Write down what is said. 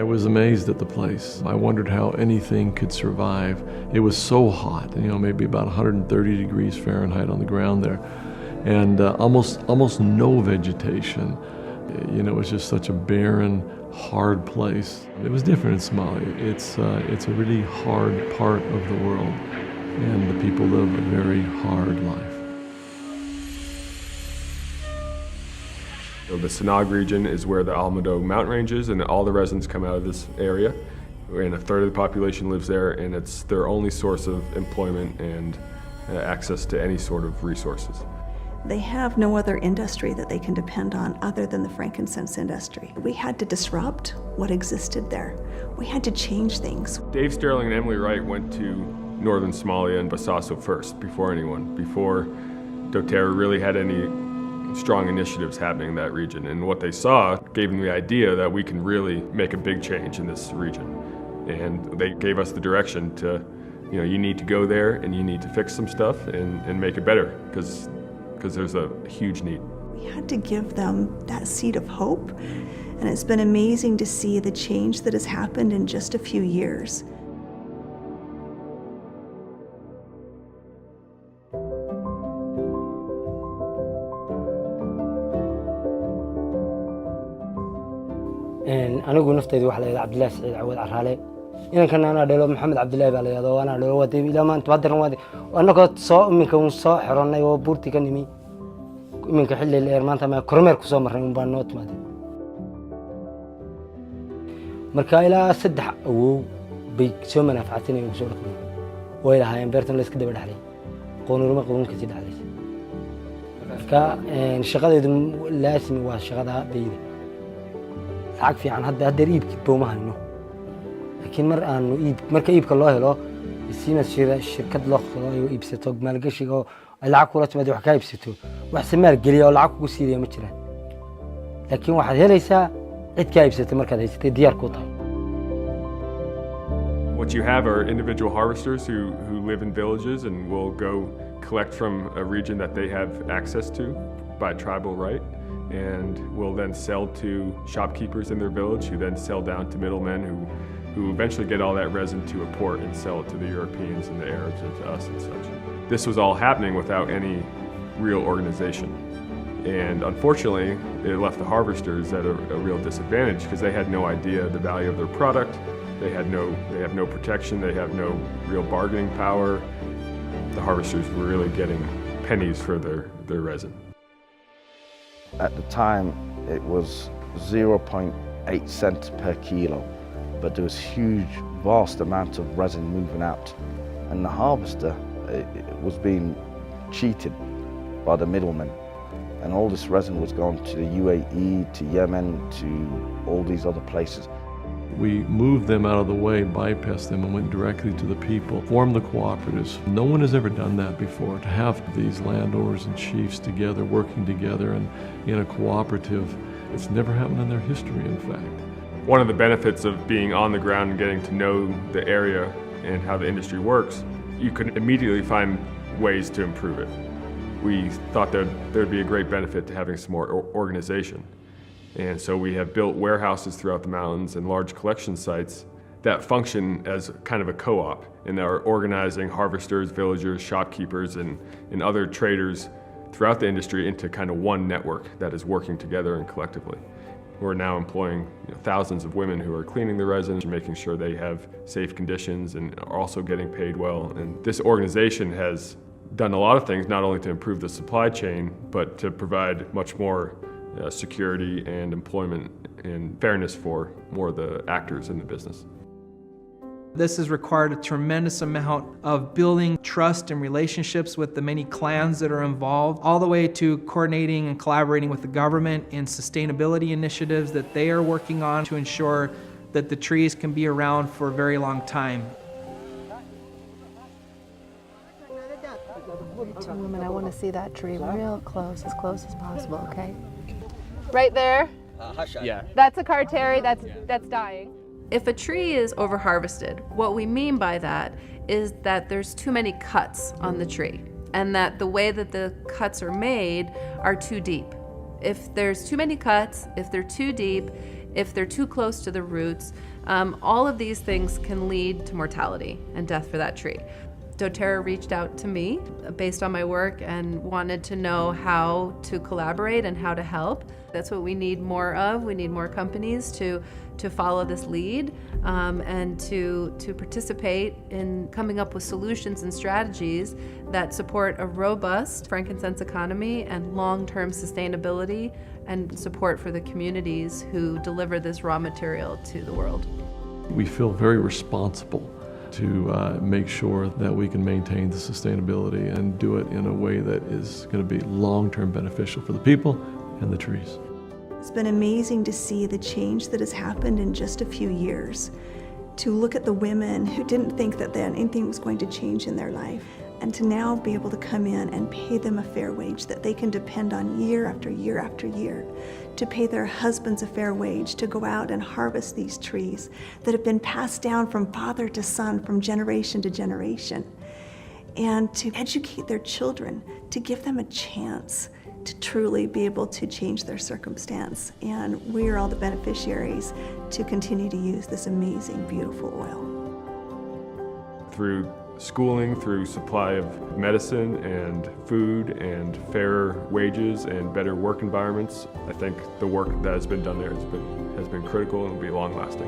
I was amazed at the place. I wondered how anything could survive. It was so hot, maybe about 130 degrees Fahrenheit on the ground there, and almost no vegetation. It was just such a barren, hard place. It was different in Somalia. It's a really hard part of the world, and the people live a very hard life. So the Sinag region is where the Almado mountain range is, and all the residents come out of this area, and a third of the population lives there, and it's their only source of employment and access to any sort of resources. They have no other industry that they can depend on other than the frankincense industry. We had to disrupt what existed there. We had to change things. Dave Sterling and Emily Wright went to northern Somalia and Bosaso first, before anyone, before doTERRA really had any strong initiatives happening in that region. And what they saw gave them the idea that we can really make a big change in this region. And they gave us the direction to, you need to go there and you need to fix some stuff and make it better, because there's a huge need. We had to give them that seed of hope, and it's been amazing to see the change that has happened in just a few years. anigu naftaydu waxa la yiraahdaa Cabdullaahi Saciid Cawad Caraale inankan ana dhalo Maxamed Cabdullaahi baa la yiraahdaa ana dhalo waday ila maanta badan waday anagoo soo iminka soo xiranay oo buurti ka nimi iminka xilli leer maanta ma kormeer ku soo marnay baan noo timaaday marka ilaa 3 awow bay soo manaafacatinay ugu soo dhaqmay way lahaayeen beertan la iska daba dhaxlay qoonuruma qoonka si dhaxlay marka shaqadeedu laasimi waa shaqada bayda lacag fiican hadda iibkii booma hayno laakiin marka iibka loo helo isina shirkad loo qoro iibsato maalgashiga lacag kula timaado wax ka iibsato wax samaar geliyo oo lacag kugu siiyo ma jiraan laakiin waxaad helaysaa cid ka iibsatay markaad haysatay diyaar ku tahay. What you have are individual harvesters who live in villages and will go collect from a region that they have access to by tribal right, and will then sell to shopkeepers in their village, who then sell down to middlemen who eventually get all that resin to a port and sell it to the Europeans and the Arabs and to us and such. This was all happening without any real organization. And unfortunately, it left the harvesters at a real disadvantage, because they had no idea the value of their product. They have no protection. They have no real bargaining power. The harvesters were really getting pennies for their resin. At the time, it was 0.8 cents per kilo, but there was huge, vast amount of resin moving out, and the harvester was being cheated by the middlemen, and all this resin was going to the UAE, to Yemen, to all these other places. We moved them out of the way, bypassed them, and went directly to the people, formed the cooperatives. No one has ever done that before, to have these landowners and chiefs together, working together and in a cooperative. It's never happened in their history, in fact. One of the benefits of being on the ground and getting to know the area and how the industry works, you could immediately find ways to improve it. We thought that there'd be a great benefit to having some more organization. And so we have built warehouses throughout the mountains and large collection sites that function as kind of a co-op, and are organizing harvesters, villagers, shopkeepers, and other traders throughout the industry into kind of one network that is working together and collectively. We're now employing thousands of women who are cleaning the resin, making sure they have safe conditions, and are also getting paid well. And this organization has done a lot of things, not only to improve the supply chain, but to provide much more security and employment and fairness for more of the actors in the business. This has required a tremendous amount of building trust and relationships with the many clans that are involved, all the way to coordinating and collaborating with the government in sustainability initiatives that they are working on to ensure that the trees can be around for a very long time. Women, I want to see that tree real close as possible, okay? Right there? Yeah. That's a carteri that's dying. If a tree is over-harvested, what we mean by that is that there's too many cuts on the tree, and that the way that the cuts are made are too deep. If there's too many cuts, if they're too deep, if they're too close to the roots, All of these things can lead to mortality and death for that tree. doTERRA reached out to me based on my work and wanted to know how to collaborate and how to help. That's what we need more of. We need more companies to follow this lead and to participate in coming up with solutions and strategies that support a robust frankincense economy and long-term sustainability and support for the communities who deliver this raw material to the world. We feel very responsible to make sure that we can maintain the sustainability and do it in a way that is going to be long-term beneficial for the people and the trees. It's been amazing to see the change that has happened in just a few years, to look at the women who didn't think that anything was going to change in their life, and to now be able to come in and pay them a fair wage that they can depend on year after year after year, to pay their husbands a fair wage, to go out and harvest these trees that have been passed down from father to son, from generation to generation, and to educate their children, to give them a chance to truly be able to change their circumstance. And we are all the beneficiaries to continue to use this amazing, beautiful oil. Through schooling, through supply of medicine and food and fair wages and better work environments, I think the work that has been done there has been critical and will be long-lasting.